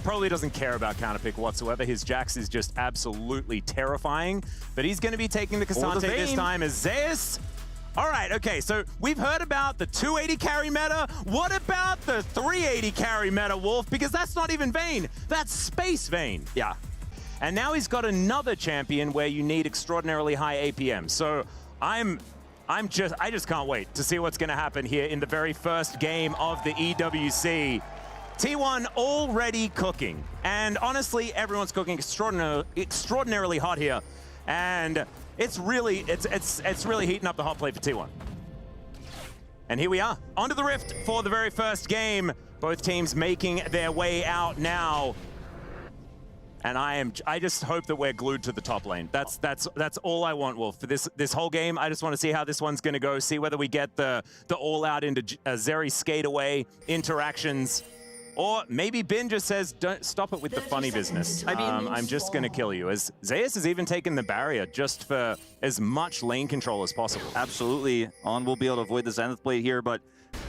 probably doesn't care about counterpick whatsoever. His Jax is just absolutely terrifying. But he's going to be taking the Cassante this time as Zeus. All right, okay, so we've heard about the 280 carry meta. What about the 380 carry meta, Wolf? Because that's not even Vayne, that's Space Vayne. Yeah. And now he's got another champion where you need extraordinarily high APM. So I just can't wait to see what's gonna happen here in the very first game of the EWC. T1 already cooking. And honestly, everyone's cooking extraordinarily hot here. And it's really heating up the hot plate for T1. And here we are, onto the Rift for the very first game. Both teams making their way out now. And I just hope that we're glued to the top lane. That's all I want, Wolf. For this whole game, I just want to see how this one's gonna go, see whether we get the all-out into Zeri skate away interactions. Or maybe Bin just says, don't stop it with the funny business. I mean, I'm just going to kill you. As Zeus has even taken the barrier just for as much lane control as possible. Absolutely. On will be able to avoid the Zenith Blade here, but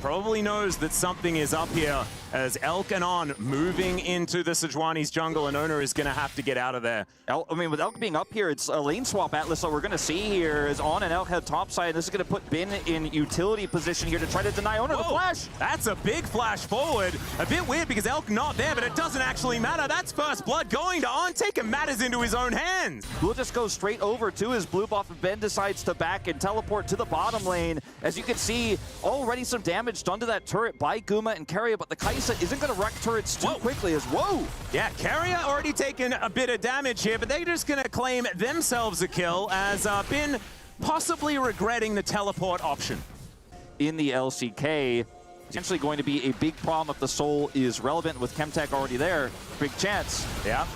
probably knows that something is up here as Elk and On moving into the Sejuani's jungle, and Oner is going to have to get out of there. I mean, with Elk being up here, it's a lane swap, Atlas. So we're going to see here is On and Elk head topside. This is going to put Bin in utility position here to try to deny Oner the flash. That's a big flash forward. A bit weird because Elk not there, but it doesn't actually matter. That's first blood going to On, taking matters into his own hands. We'll just go straight over to his blue buff, and Ben decides to back and teleport to the bottom lane. As you can see, already some damage done to that turret by Guma and Keria, but the Kaisa isn't going to wreck turrets too quickly as whoa. Yeah, Keria already taken a bit of damage here, but they're just going to claim themselves a kill as Bin possibly regretting the teleport option. In the LCK, potentially going to be a big problem if the Soul is relevant with Chemtech already there. Big chance. Yeah,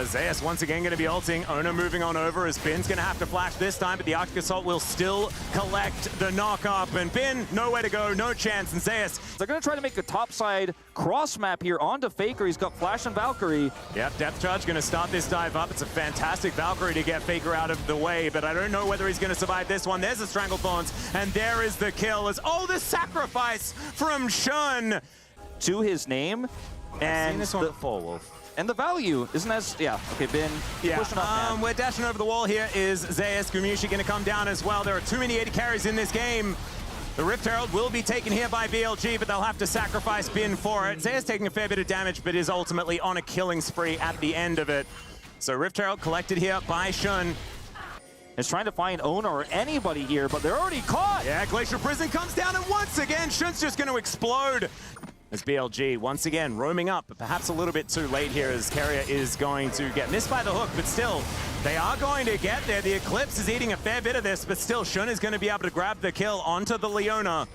Zeus once again going to be ulting. Oner moving on over as Bin's going to have to flash this time, but the Arctic Assault will still collect the knock-up. And Bin, nowhere to go, no chance. And Zeus, they're going to try to make a topside cross map here onto Faker. He's got Flash and Valkyrie. Yep, Depth Charge going to start this dive up. It's a fantastic Valkyrie to get Faker out of the way, but I don't know whether he's going to survive this one. There's the Stranglethorns, and there is the kill. As the sacrifice from Shun to his name. And seen this one before, Wolf. And the value isn't as, okay, Bin pushing up, we're dashing over the wall here is Zeus. Gumayusi going to come down as well. There are too many 80 carries in this game. The Rift Herald will be taken here by BLG, but they'll have to sacrifice Bin for it. Zeus taking a fair bit of damage, but is ultimately on a killing spree at the end of it. So Rift Herald collected here by Shun. Is trying to find Oner or anybody here, but they're already caught. Yeah, Glacial Prison comes down, and once again, Shun's just going to explode. As BLG, once again, roaming up, but perhaps a little bit too late here as Keria is going to get missed by the hook, but still, they are going to get there. The Eclipse is eating a fair bit of this, but still, Shun is going to be able to grab the kill onto the Leona.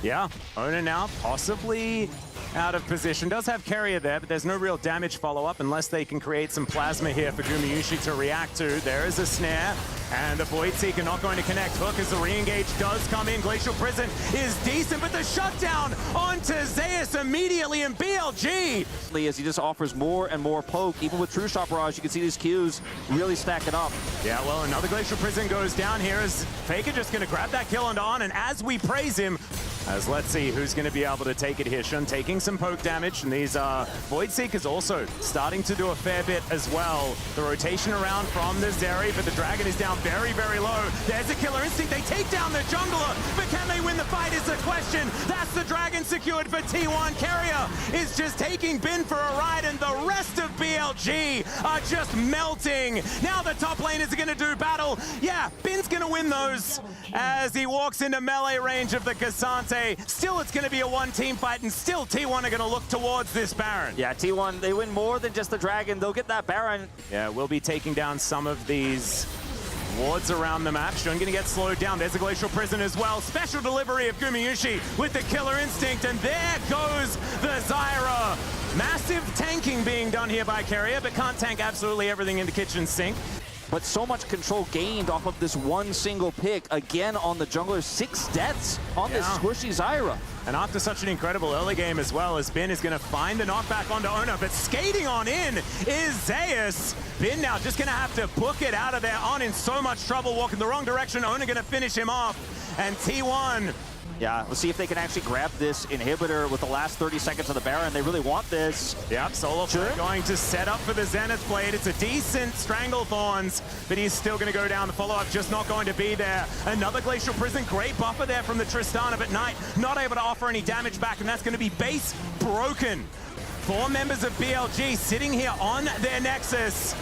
Yeah, Oner now possibly out of position. Does have Keria there, but there's no real damage follow-up unless they can create some plasma here for Gumayusi to react to. There is a snare, and the Void Seeker not going to connect. Hook as the re-engage does come in. Glacial Prison is decent, but the shutdown onto Zeus immediately, and BLG. As he just offers more and more poke, even with True Shot Barrage, you can see these Qs really stacking up. Yeah, well, another Glacial Prison goes down here as Faker just going to grab that kill onto On, and as we praise him, as let's see who's going to be able to take it here. Shun taking some poke damage, and these Void Seekers also starting to do a fair bit as well. The rotation around from the Zeri, but the Dragon is down very, very low. There's a Killer Instinct. They take down the Jungler, but can they win the fight is the question. That's the Dragon secured for T1. Keria is just taking Bin for a ride, and the rest of BLG are just melting. Now the top lane is going to do battle. Yeah, Bin's going to win those as he walks into melee range of the Cassante. Still, it's going to be a one-team fight, and still T1 are going to look towards this Baron. Yeah, T1, they win more than just the Dragon. They'll get that Baron. Yeah, we'll be taking down some of these wards around the map. Shun going to get slowed down. There's a Glacial Prison as well. Special delivery of Gumayusi with the Killer Instinct, and there goes the Zyra. Massive tanking being done here by Keria, but can't tank absolutely everything in the kitchen sink. But so much control gained off of this one single pick. Again on the jungler, 6 deaths on this squishy Zyra. And after such an incredible early game as well, as Bin is going to find the knockback onto Oner, but skating on in is Zeus. Bin now just going to have to book it out of there. On in so much trouble, walking the wrong direction. Oner going to finish him off. And T1 Yeah, let's see if they can actually grab this inhibitor with the last 30 seconds of the Baron. They really want this. Yep, Solo going to set up for the Zenith Blade. It's a decent Stranglethorns, but he's still going to go down. The follow-up just not going to be there. Another Glacial Prison, great buffer there from the Tristana, but Knight not able to offer any damage back, and that's going to be base broken. 4 members of BLG sitting here on their Nexus.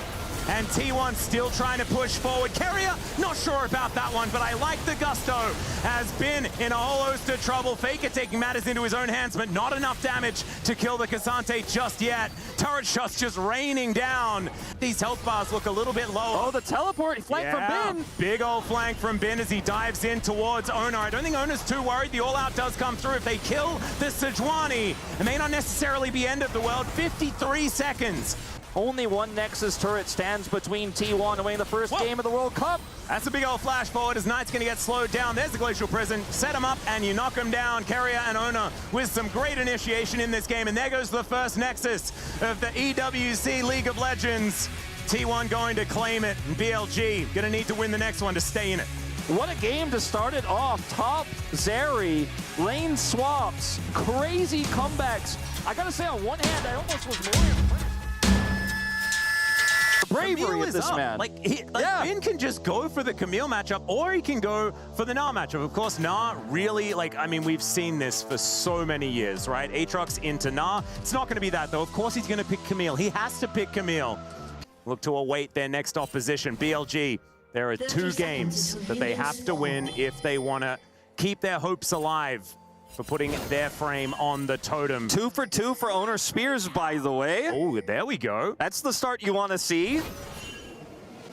And T1 still trying to push forward. Keria, not sure about that one, but I like the gusto. Has been in a whole host of trouble. Faker taking matters into his own hands, but not enough damage to kill the Cassante just yet. Turret shots just raining down. These health bars look a little bit low. Oh, the teleport flank from Bin. Big old flank from Bin as he dives in towards Oner. I don't think Oner's too worried. The all-out does come through. If they kill the Sejuani, it may not necessarily be end of the world. 53 seconds. Only one Nexus turret stands between T1 and winning the first game of the World Cup. That's a big old flash forward as Knight's going to get slowed down. There's the Glacial Prison. Set him up and you knock him down. Keria and Oner with some great initiation in this game. And there goes the first Nexus of the EWC League of Legends. T1 going to claim it. And BLG going to need to win the next one to stay in it. What a game to start it off. Top Zeri, lane swaps, crazy comebacks. I gotta say, on one hand, I almost was more impressed. Bravery of this man. Bin can just go for the Camille matchup, or he can go for the Na matchup. Of course, Na really, I mean, we've seen this for so many years, right? Aatrox into Na. It's not going to be that, though. Of course, he's going to pick Camille. He has to pick Camille. Look to await their next opposition. BLG, there are 2 games that they have to win if they want to keep their hopes alive for putting their frame on the totem. 2 for 2 for Oner Spears, by the way. Oh, there we go. That's the start you want to see.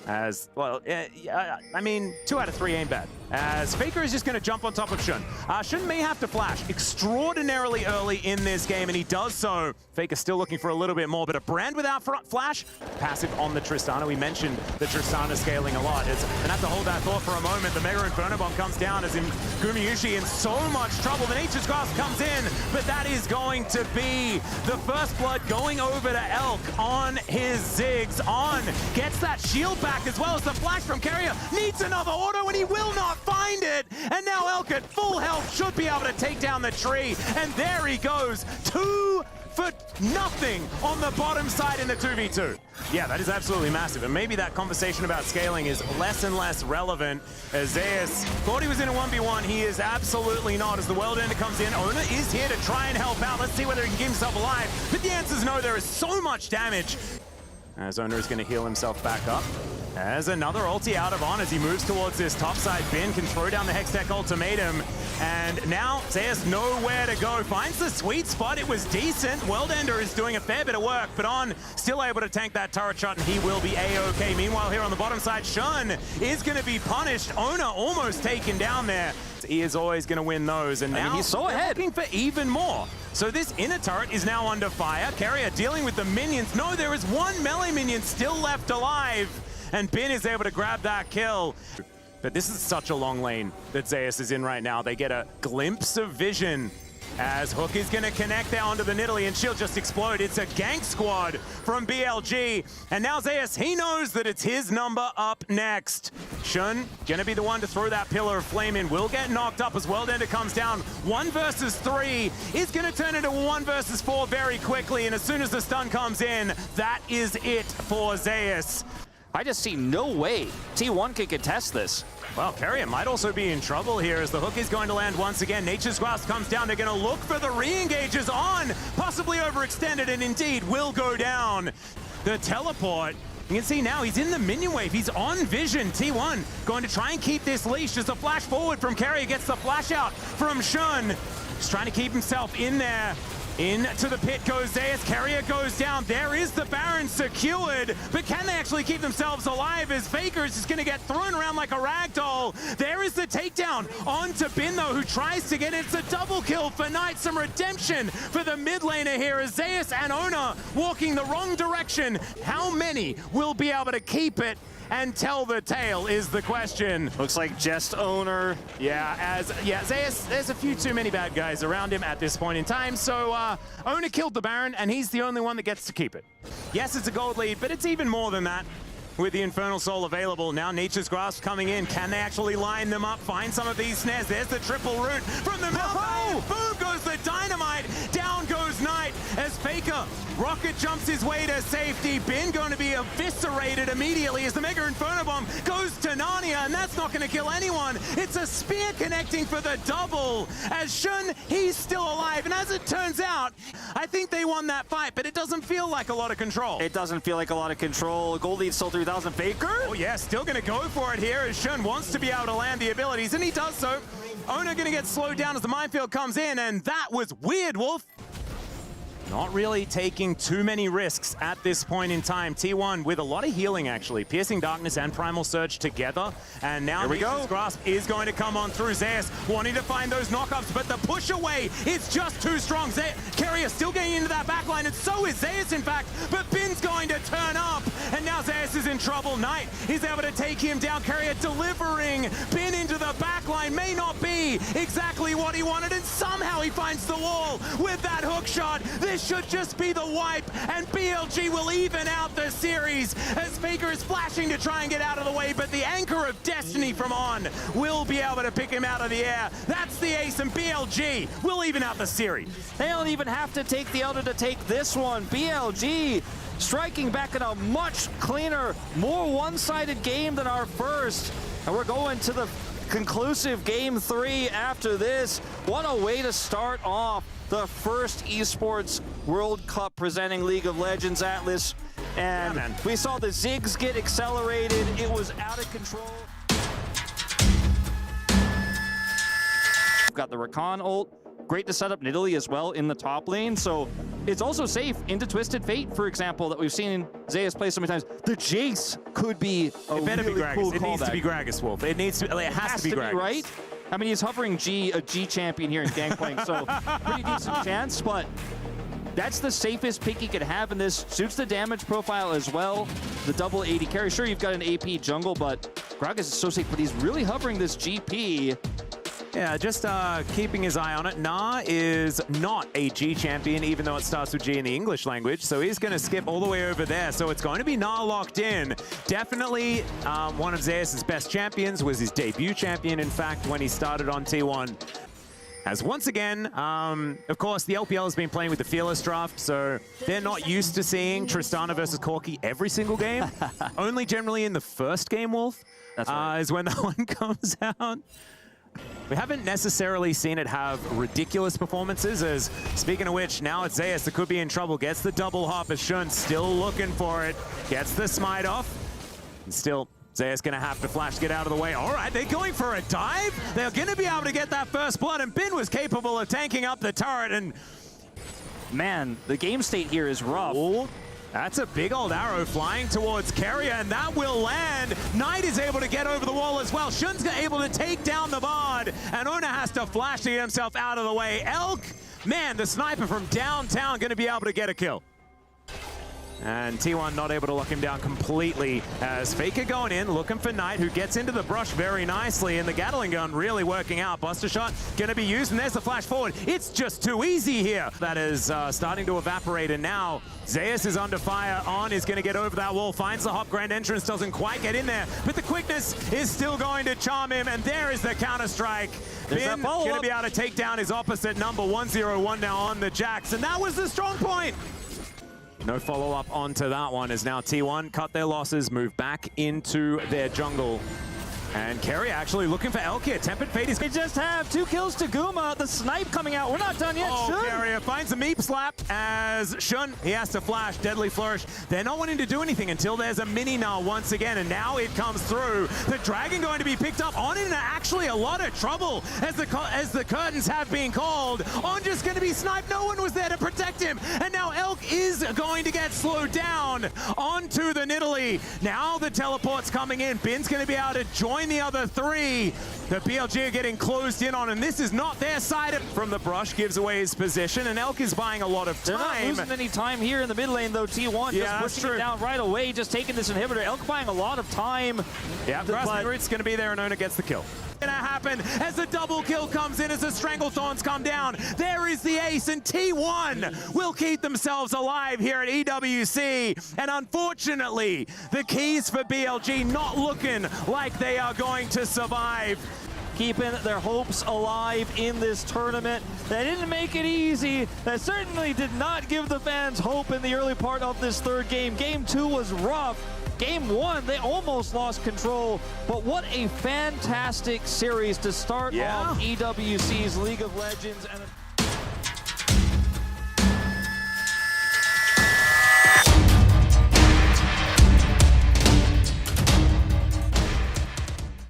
As, well, I mean, 2 out of 3 ain't bad. As Faker is just going to jump on top of Shun. Shun may have to flash extraordinarily early in this game, and he does so. Faker still looking for a little bit more, but a Brand without flash, passive on the Tristana. We mentioned the Tristana scaling a lot. And have to hold that thought for a moment. The Mega Inferno Bomb comes down as in Gumayusi in so much trouble. The Nature's Grasp comes in, but that is going to be the first blood going over to Elk on his Ziggs. On gets that shield back as well as the flash from Keria. Needs another auto, and he will not find it. And now Elk at full health should be able to take down the tree. And there he goes. 2 for nothing on the bottom side in the 2v2. Yeah, that is absolutely massive. And maybe that conversation about scaling is less and less relevant as Zeus thought he was in a 1v1. He is absolutely not as the World Ender comes in. Oner is here to try and help out. Let's see whether he can keep himself alive. But the answer is no. There is so much damage. As Oner is going to heal himself back up. As another ulti out of On as he moves towards this top side. Bin can throw down the Hextech ultimatum. And now Zeus nowhere to go. Finds the sweet spot. It was decent. World Ender is doing a fair bit of work, but On still able to tank that turret shot, and he will be A-OK. Meanwhile, here on the bottom side, Shun is going to be punished. Oner almost taken down there. He is always going to win those, and now he's so ahead. Looking for even more. So this inner turret is now under fire. Keria dealing with the minions. No, there is one melee minion still left alive, and Bin is able to grab that kill. But this is such a long lane that Zeus is in right now. They get a glimpse of vision as Hook is going to connect there onto the Nidalee, and she'll just explode. It's a gank squad from BLG. And now Zeus, he knows that it's his number up next. Shun going to be the one to throw that Pillar of Flame in. Will get knocked up as World Ender comes down. 1 versus 3 is going to turn into 1 versus 4 very quickly. And as soon as the stun comes in, that is it for Zeus. I just see no way T1 can contest this. Well, Keria might also be in trouble here as the Hook is going to land once again. Nature's Grasp comes down. They're going to look for the re-engages. On, possibly overextended, and indeed will go down. The teleport, you can see now he's in the minion wave. He's on vision. T1 going to try and keep this leash as the flash forward from Keria gets the flash out from Shun. Just trying to keep himself in there. Into the pit goes Zeus. Keria goes down. There is the Baron secured, but can they actually keep themselves alive as Faker is just going to get thrown around like a ragdoll? There is the takedown onto Bin, though, who tries to get it. It's a double kill for Knight. Some redemption for the mid laner here as Zeus and Oner walking the wrong direction. How many will be able to keep it and tell the tale is the question. Looks like just Oner. Yeah, Zeus, there's a few too many bad guys around him at this point in time, so Oner killed the Baron, and he's the only one that gets to keep it. Yes, it's a gold lead, but it's even more than that. with the Infernal Soul available. Now Nature's Grasp coming in. Can they actually line them up, find some of these snares? There's the triple root from the mouth. Boom goes the dynamite. Down goes Knight as Faker rocket jumps his way to safety. Bin going to be eviscerated immediately as the Mega Inferno Bomb goes to Narnia, and that's not going to kill anyone. It's a spear connecting for the double. As Shun, he's still alive, and as it turns out, I think they won that fight, but it doesn't feel like a lot of control. It doesn't feel like a lot of control. Gold lead still 3,000. Faker? Oh yeah, still going to go for it here as Shun wants to be able to land the abilities, and he does so. Oner going to get slowed down as the minefield comes in, and that was weird, Wolf. Not really taking too many risks at this point in time. T1 with a lot of healing, actually. Piercing Darkness and Primal Surge together. And now Nature's Grasp is going to come on through. Zeus wanting to find those knockups, but the push away is just too strong. Keria still getting into that backline, and so is Zeus, in fact. But Bin's going to turn up, and now Zeus is in trouble. Knight is able to take him down. Keria delivering Bin into the backline. May not be exactly what he wanted, and somehow he finds the wall with that hook shot. This should just be the wipe, and BLG will even out the series as Faker is flashing to try and get out of the way, but the Anchor of Destiny from On will be able to pick him out of the air. That's the ace, and BLG will even out the series. They don't even have to take the Elder to take this one. BLG striking back in a much cleaner, more one-sided game than our first, and we're going to the conclusive game 3 after this. What a way to start off the first Esports World Cup presenting League of Legends Atlus. And we saw the Ziggs get accelerated. It was out of control. We've got the Rakan ult. Great to set up Nidalee as well in the top lane. So it's also safe into Twisted Fate, for example, that we've seen Zeus play so many times. The Jace could be a really cool callback. It needs to be Gragas, Wolf. It needs to. It has to be Gragas, right? I mean, he's hovering a G champion here in Gangplank, so pretty decent chance, but that's the safest pick he could have in this. Suits the damage profile as well. The double 80 carry. Sure, you've got an AP jungle, but Gragas is so safe, but he's really hovering this GP. Yeah, just keeping his eye on it. Na is not a G champion, even though it starts with G in the English language, so he's going to skip all the way over there. So it's going to be Na locked in. Definitely one of Zeus's best champions, was his debut champion, in fact, when he started on T1. As once again, of course, the LPL has been playing with the Fearless draft, so they're not used to seeing Tristana versus Corki every single game. Only generally in the first game, Wolf, That's right. is when that one comes out. We haven't necessarily seen it have ridiculous performances, as, speaking of which, now it's Zeus that could be in trouble. Gets the double hop as Shun still looking for it. Gets the smite off. And still, Zeus gonna have to flash to get out of the way. All right, they're going for a dive. They're gonna be able to get that first blood, and Bin was capable of tanking up the turret, and man, the game state here is rough. Oh, that's a big old arrow flying towards Keria, and that will land. Knight is able to get over the wall as well. Shun's able to take down the Bard, and Oner has to flash to get himself out of the way. Elk, man, the sniper from downtown going to be able to get a kill. And T1 not able to lock him down completely as Faker going in, looking for Knight, who gets into the brush very nicely, and the Gatling gun really working out. Buster shot going to be used, and there's the flash forward. It's just too easy here. That is starting to evaporate, and now Zeus is under fire. On is going to get over that wall, finds the hop, grand entrance, doesn't quite get in there, but the quickness is still going to charm him, and there is the counter-strike. Bin going to be able to take down his opposite number, 101 now on the Jax, and that was the strong point. No follow-up onto that one, as now T1 cut their losses, move back into their jungle. And Keria actually looking for Elk here. Tempered Fate is... They just have 2 kills to Guma. The snipe coming out. We're not done yet. Oh, Keria finds a meep slap as Shun, he has to flash. Deadly Flourish. They're not wanting to do anything until there's a mini null once again, and now it comes through. The Dragon going to be picked up. On in actually a lot of trouble as the curtains have been called. On just going to be sniped. No one was there to protect him. And now Elk is going to get slowed down onto the Nidalee. Now the teleport's coming in. Bin's going to be able to join the other 3. The BLG are getting closed in on, and this is not their side. From the brush gives away his position, and Elk is buying a lot of time. They're not losing any time here in the mid lane, though. T1 just pushing it down right away, just taking this inhibitor. Elk buying a lot of time. Yeah, Grass Root's going to be there, and Oner gets the kill. gonna happen as the double kill comes in, as the Stranglethorns come down. There is the ace, and T1 will keep themselves alive here at EWC. And unfortunately, the keys for BLG not looking like they are going to survive. Keeping their hopes alive in this tournament. That didn't make it easy. That certainly did not give the fans hope in the early part of this third game. Game 2 was rough. Game 1, they almost lost control. But what a fantastic series to start off EWC's League of Legends. And